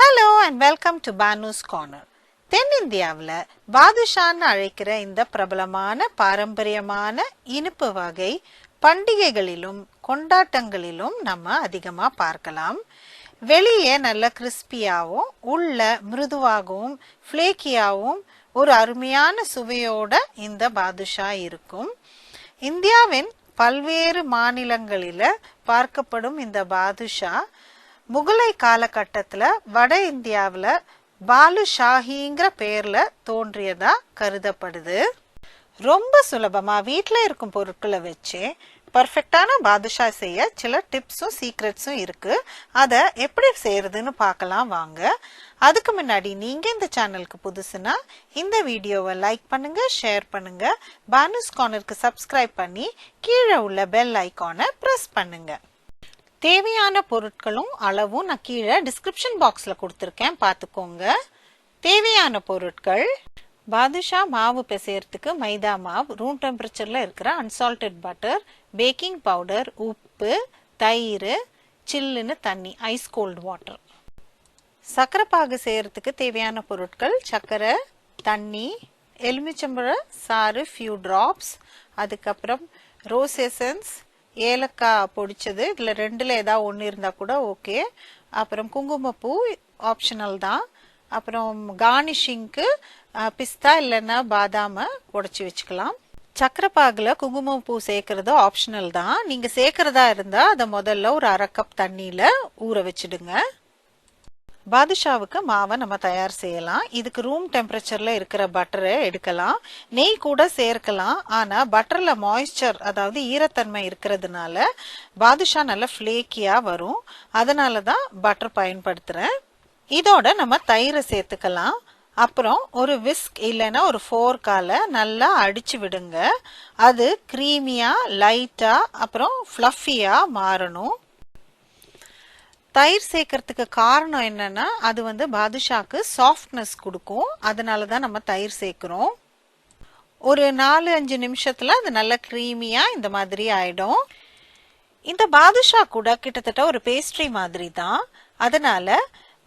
Hello and welcome to Banu's Corner. தென்னிந்தியாவில் பாதுஷான்னு அழைக்கிற இந்த பிரபலமான பாரம்பரியமான இனிப்பு வகை பண்டிகைகளிலும் கொண்டாட்டங்களிலும் நம்ம அதிகமாக பார்க்கலாம். வெளியே நல்ல கிறிஸ்பியாகவும் உள்ள மிருதுவாகவும் ஃப்ளேக்கியாகவும் ஒரு அருமையான சுவையோட இந்த பாதுஷா இருக்கும். இந்தியாவின் பல்வேறு மாநிலங்களில் பார்க்கப்படும் இந்த பாதுஷா முகலை காலகட்டத்தில் வட இந்தியாவில் பாலுஷாஹிங்கிற பேர்ல தோன்றியதா கருதப்படுது. ரொம்ப சுலபமா வீட்டில் இருக்கும் பொருட்களை வச்சு பர்ஃபெக்டான பாதுஷா செய்ய சில டிப்ஸும் சீக்ரெட்ஸும் இருக்கு. அதை எப்படி செய்யறதுன்னு பார்க்கலாம் வாங்க. அதுக்கு முன்னாடி நீங்க இந்த சேனலுக்கு புதுசுனா இந்த வீடியோவை லைக் பண்ணுங்க, ஷேர் பண்ணுங்க, பானுஸ் கார்னருக்கு சப்ஸ்கிரைப் பண்ணி கீழே உள்ள பெல் ஐகானை பிரஸ் பண்ணுங்க. தேவையான பொருட்களும் அளவும் நான் கீழே டிஸ்கிரிப்ஷன் பாக்ஸில் கொடுத்துருக்கேன், பார்த்துக்கோங்க. தேவையான பொருட்கள்: பாதுஷா மாவு பிசையறதுக்கு மைதா மாவு, ரூம் டெம்பரேச்சரில் இருக்கிற unsalted பட்டர், பேக்கிங் பவுடர், உப்பு, தயிர், சில்லுன்னு தண்ணி, ஐஸ் கோல்டு வாட்டர். சர்க்கரை பாகு செய்யறதுக்கு தேவையான பொருட்கள்: சர்க்கரை, தண்ணி, எலுமிச்சம்பழ சாறு ஃபியூ ட்ராப்ஸ், அதுக்கப்புறம் ரோஸ் எசன்ஸ், ஏலக்காய் பொடிச்சது, இதில் ரெண்டில் ஏதாவது ஒன்று இருந்தால் கூட ஓகே. அப்புறம் குங்குமப்பூ ஆப்ஷனல் தான். அப்புறம் கார்னிஷிங்க்கு பிஸ்தா இல்லைன்னா பாதாமை உடச்சி வச்சுக்கலாம். சக்கரை பாகில் குங்குமப்பூ சேர்க்கறது ஆப்ஷனல் தான். நீங்கள் சேர்க்கறதா இருந்தால் அதை முதல்ல ஒரு 1/2 கப் தண்ணியில் ஊற வச்சுடுங்க. பாதுஷாவுக்கு மாவை நம்ம தயார் செய்யலாம். இதுக்கு ரூம் டெம்பரேச்சர்ல இருக்கிற பட்டரை எடுக்கலாம். நெய் கூட சேர்க்கலாம். ஆனா பட்டர்ல மாய்ஸ்சர், அதாவது ஈரத்தன்மை இருக்கிறதுனால பாதுஷா நல்ல ஃபிளேக்கியா வரும். அதனால தான் பட்டர் பயன்படுத்துறேன். இதோட நம்ம தயிரை சேர்த்துக்கலாம். அப்புறம் ஒரு விஸ்க் இல்லைன்னா ஒரு ஃபோர்க்கால நல்லா அடிச்சு விடுங்க. அது கிரீமியா, லைட்டா, அப்புறம் ஃப்ளஃபியா மாறணும். தயிர் சேர்க்கறதுக்கு காரணம் என்னன்னா அது பாதுஷாக்கு சாஃப்ட்னஸ் கொடுக்கும். அதனால தான் நம்ம தயிர் சேர்க்கிறோம். ஒரு 4-5 நிமிஷத்துல அது நல்ல கிரீமியா இந்த மாதிரி ஆயிடும். இந்த பாதுஷா கூட கிட்டத்தட்ட ஒரு பேஸ்ட்ரி மாதிரி தான். அதனால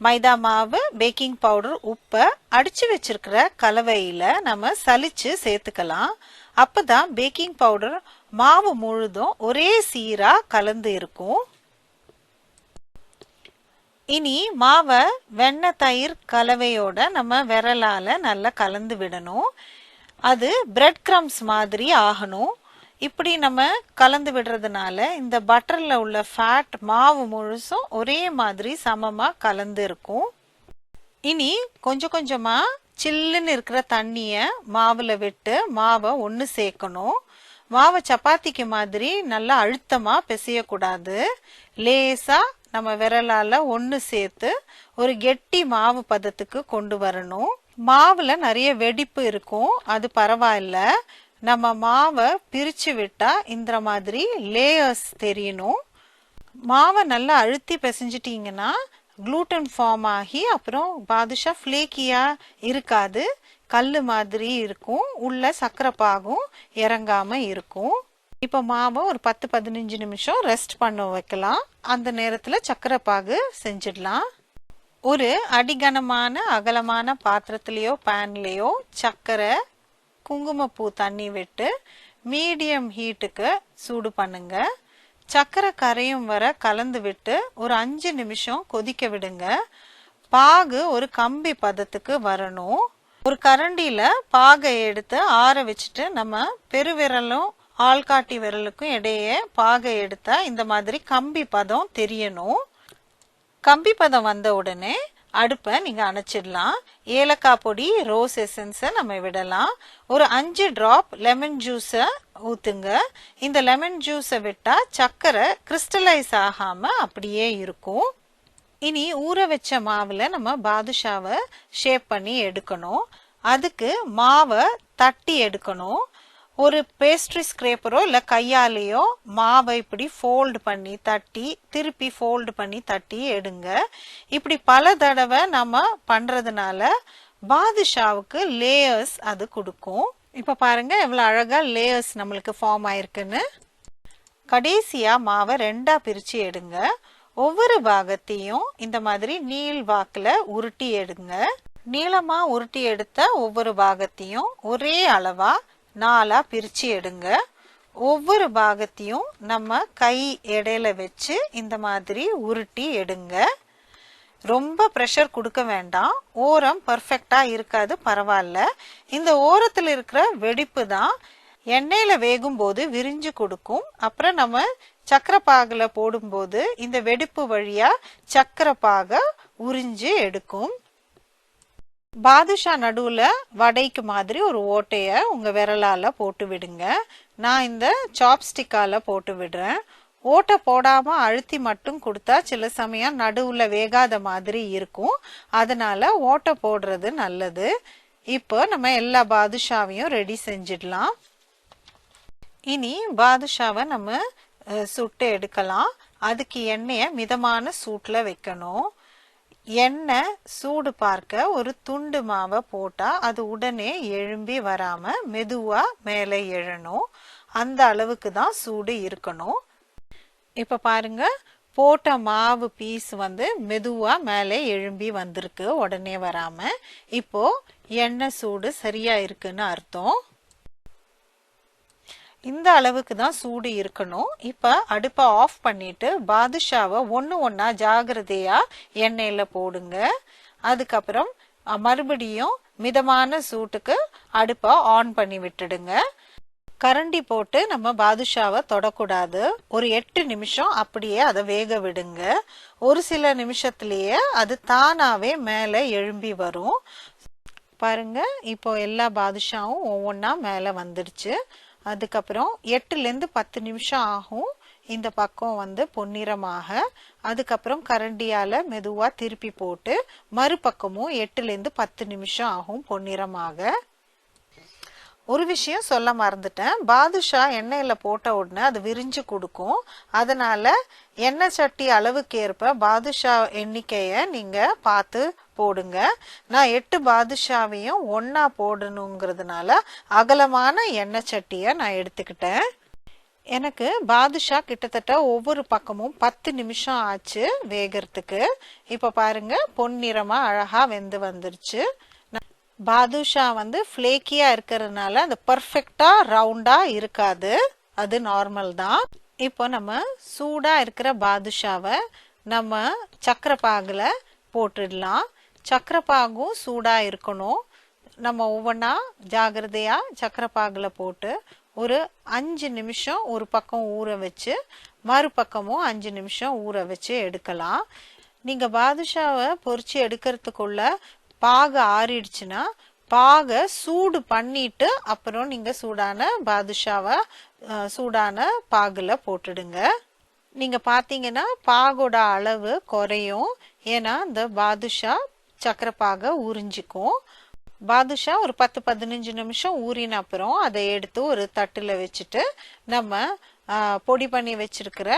மைதா மாவு, பேக்கிங் பவுடர், உப்பை அடிச்சு வச்சிருக்கிற கலவையில நம்ம சலிச்சு சேர்த்துக்கலாம். அப்பதான் பேக்கிங் பவுடர் மாவு முழுதும் ஒரே சீரா கலந்து இருக்கும். இனி மாவை வெண்ணெய் தயிர் கலவையோட நம்ம விரலால நல்லா கலந்து விடணும். அது பிரெட் கிரம்ஸ் மாதிரி ஆகணும். இப்படி நம்ம கலந்து விடுறதுனால இந்த பட்டர்ல உள்ள ஃபேட் மாவு முழுசும் ஒரே மாதிரி சமமா கலந்து இருக்கும். இனி கொஞ்சம் கொஞ்சமா சில்லுன்னு இருக்கிற தண்ணிய மாவுல விட்டு மாவை ஒன்று சேர்க்கணும். மாவை சப்பாத்திக்கு மாதிரி நல்லா அழுத்தமா பிசையக்கூடாது. லேசா நம்ம விரலால ஒன்று சேர்த்து ஒரு கெட்டி மாவு பதத்துக்கு கொண்டு வரணும். மாவுல நிறைய வெடிப்பு இருக்கும், அது பரவாயில்ல. நம்ம மாவை பிரிச்சு விட்டா இந்த மாதிரி லேயர்ஸ் தெரியணும். மாவை நல்லா அழுத்தி பிசைஞ்சிட்டீங்கன்னா குளூட்டன் ஃபார்ம் ஆகி அப்புறம் பாதுஷா ஃபிளேக்கியா இருக்காது, கல்லு மாதிரி இருக்கும். உள்ள சர்க்கரை பாகும் இறங்காம இருக்கும். இப்போ மாவை ஒரு 10-15 நிமிஷம் ரெஸ்ட் பண்ண வைக்கலாம். அந்த நேரத்தில் சர்க்கரை பாகு செஞ்சிடலாம். ஒரு அடிகனமான அகலமான பாத்திரத்திலேயோ பேன்லேயோ சர்க்கரை, குங்குமப்பூ தண்ணி விட்டு மீடியம் ஹீட்டுக்கு சூடு பண்ணுங்க. சர்க்கரை கரையும் வர கலந்து விட்டு ஒரு 5 நிமிஷம் கொதிக்க விடுங்க. பாகு ஒரு கம்பி பதத்துக்கு வரணும். ஒரு கரண்டியில பாகை எடுத்து ஆற வச்சுட்டு நம்ம பெருவிரலும் ஆள்காட்டி விரலுக்கும் இடையே பாகை எடுத்தா இந்த மாதிரி கம்பி பதம் தெரியணும். கம்பி பதம் வந்த உடனே அடுப்பை நீங்க அணைச்சிடலாம். ஏலக்காய் பொடி, ரோஸ் எசன்ஸை நம்ம விடலாம். ஒரு 5 டிராப் லெமன் ஜூஸை ஊத்துங்க. இந்த லெமன் ஜூஸை விட்டா சர்க்கரை கிறிஸ்டலைஸ் ஆகாம அப்படியே இருக்கும். இனி ஊற வச்ச மாவுல நம்ம பாதுஷாவை ஷேப் பண்ணி எடுக்கணும். அதுக்கு மாவை தட்டி எடுக்கணும். ஒரு பேஸ்ட்ரி ஸ்கிரேப்பரோ இல்லை கையாலேயோ மாவை இப்படி ஃபோல்டு பண்ணி தட்டி திருப்பி ஃபோல்டு பண்ணி தட்டி எடுங்க. இப்படி பல தடவை நம்ம பண்றதுனால பாதுஷாவுக்கு லேயர்ஸ் அது கொடுக்கும். இப்போ பாருங்க எவ்வளோ அழகா லேயர்ஸ் நம்மளுக்கு ஃபார்ம் ஆயிருக்குன்னு. கடைசியா மாவை 2ஆ பிரிச்சு எடுங்க. ஒவ்வொரு பாகத்தையும் இந்த மாதிரி நீள் வாக்குல உருட்டி எடுங்க. நீளமா உருட்டி எடுத்த ஒவ்வொரு பாகத்தையும் ஒரே அளவா 4ஆ பிரிச்சு எடுங்க. ஒவ்வொரு பாகத்தையும் நம்ம கை எடையில வச்சு இந்த மாதிரி உருட்டி எடுங்க. ரொம்ப பிரஷர் கொடுக்க வேண்டாம். ஓரம் பர்ஃபெக்டா இருக்காது, பரவாயில்ல. இந்த ஓரத்துல இருக்கிற வெடிப்பு தான் எண்ணெயில வேகும் போது விரிஞ்சு கொடுக்கும். அப்புறம் நம்ம சக்கரை பாகுல போடும்போது இந்த வெடிப்பு வழியா சக்கரை பாக உறிஞ்சு எடுக்கும். பாதுஷா நடுவுல வடைக்கு மாதிரி ஒரு ஓட்டைய உங்க விரலால போட்டு விடுங்க. நான் இந்த சாப்ஸ்டிக்கால போட்டு விடுறேன். ஓட்டை போடாம அழுத்தி மட்டும் கொடுத்தா சில சமயம் நடுவுல வேகாத மாதிரி இருக்கும். அதனால ஓட்டை போடுறது நல்லது. இப்போ நம்ம எல்லா பாதுஷாவையும் ரெடி செஞ்சிடலாம். இனி பாதுஷாவை நம்ம சுட்டு எடுக்கலாம். அதுக்கு எண்ணெயை மிதமான சூட்ல வைக்கணும். எண்ணெய் சூடு பார்க்க ஒரு துண்டு மாவை போட்டா அது உடனே எழும்பி வராம மெதுவா மேலே எழணும். அந்த அளவுக்கு தான் சூடு இருக்கணும். இப்ப பாருங்க, போட்ட மாவு பீஸ் மெதுவா மேலே எழும்பி வந்திருக்கு, உடனே வராம. இப்போ எண்ணெய் சூடு சரியா இருக்குன்னு அர்த்தம். இந்த அளவுக்கு தான் சூடு இருக்கணும். இப்ப அடுப்பை ஆஃப் பண்ணிட்டு பாதுஷாவை ஒண்ணு ஒன்னா ஜாகிரதையா எண்ணெயில போடுங்க. அதுக்கப்புறம் மறுபடியும் மிதமான சூட்டுக்கு அடுப்பை ஆன் பண்ணி விட்டுடுங்க. கரண்டி போட்டு நம்ம பாதுஷாவை தொடக்கூடாது. ஒரு 8 நிமிஷம் அப்படியே அதை வேக விடுங்க. ஒரு சில நிமிஷத்திலேயே அது தானாவே மேலே எழும்பி வரும். பாருங்க, இப்போ எல்லா பாதுஷாவும் ஒவ்வொன்னா மேலே வந்துடுச்சு. அதுக்கப்புறம் 8லேருந்து 10 நிமிஷம் ஆகும் இந்த பக்கம் பொன்னிறமாக. அதுக்கப்புறம் கரண்டியால மெதுவா திருப்பி போட்டு மறுபக்கமும் 8லேருந்து 10 நிமிஷம் ஆகும் பொன்னிறமாக. ஒரு விஷயம் சொல்ல மறந்துட்டேன். பாதுஷா எண்ணெயில போட்ட உடனே அது விரிஞ்சு கொடுக்கும். அதனால எண்ணெய் சட்டி அளவுக்கு ஏற்ப பாதுஷா எண்ணிக்கைய நீங்க பார்த்து போடுங்க. நான் 8 பாதுஷாவையும் ஒன்னா போடணுங்கிறதுனால அகலமான எண்ணெய் சட்டிய நான் எடுத்துக்கிட்டேன். எனக்கு பாதுஷா கிட்டத்தட்ட ஒவ்வொரு பக்கமும் 10 நிமிஷம் ஆச்சு வேகிறதுக்கு. இப்ப பாருங்க, பொன்னிறமா அழகா வெந்து வந்துருச்சு. பாதுஷா ஃபிளேக்கியா இருக்கிறதுனால அது பர்ஃபெக்டா ரவுண்டா இருக்காது, அது நார்மல் தான். இப்போ நம்ம சூடா இருக்கிற பாதுஷாவை நம்ம சக்கரை பாகுல போட்டுடலாம். சக்கரை பாகும் சூடா இருக்கணும். நம்ம ஒவ்வொன்னா ஜாகிரதையா சக்கரை பாகுல போட்டு ஒரு 5 நிமிஷம் ஒரு பக்கம் ஊற வச்சு மறுபக்கமும் 5 நிமிஷம் ஊற வச்சு எடுக்கலாம். நீங்க பாதுஷாவை பொரிச்சு எடுக்கிறதுக்குள்ள பாகு ஆறிடுச்சுன்னா பாகை சூடு பண்ணிட்டு அப்புறம் நீங்க சூடான பாதுஷாவை சூடான பாகுல போட்டுடுங்க. நீங்க பாத்தீங்கன்னா பாகோட அளவு குறையும். ஏன்னா இந்த பாதுஷா சக்கரை பாகை உறிஞ்சிக்கும். பாதுஷா ஒரு 10-15 நிமிஷம் ஊறின அப்புறம் அதை எடுத்து ஒரு தட்டுல வச்சுட்டு நம்ம பொடி பண்ணி வச்சிருக்கிற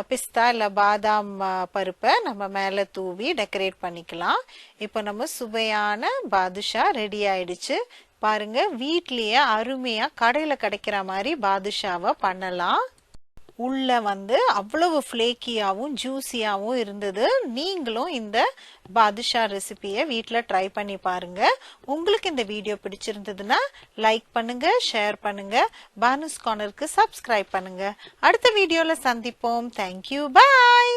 பிஸ்தா இல்ல பாதாம் பருப்பை நம்ம மேல தூவி டெக்கரேட் பண்ணிக்கலாம். இப்போ நம்ம சுவையான பாதுஷா ரெடி ஆயிடுச்சு. பாருங்க, வீட்லயே அருமையா கடையில கிடைக்கிற மாதிரி பாதுஷாவை பண்ணலாம். உள்ள அவ்வளவு ஃபிளேக்கியாவும் ஜூசியாவும் இருந்தது. நீங்களும் இந்த பாதுஷா ரெசிபியை வீட்ல ட்ரை பண்ணி பாருங்க. உங்களுக்கு இந்த வீடியோ பிடிச்சிருந்ததுன்னா லைக் பண்ணுங்க, ஷேர் பண்ணுங்க, பானுஸ் கார்னருக்கு சப்ஸ்கிரைப் பண்ணுங்க. அடுத்த வீடியோல சந்திப்போம். தேங்க்யூ, பாய்.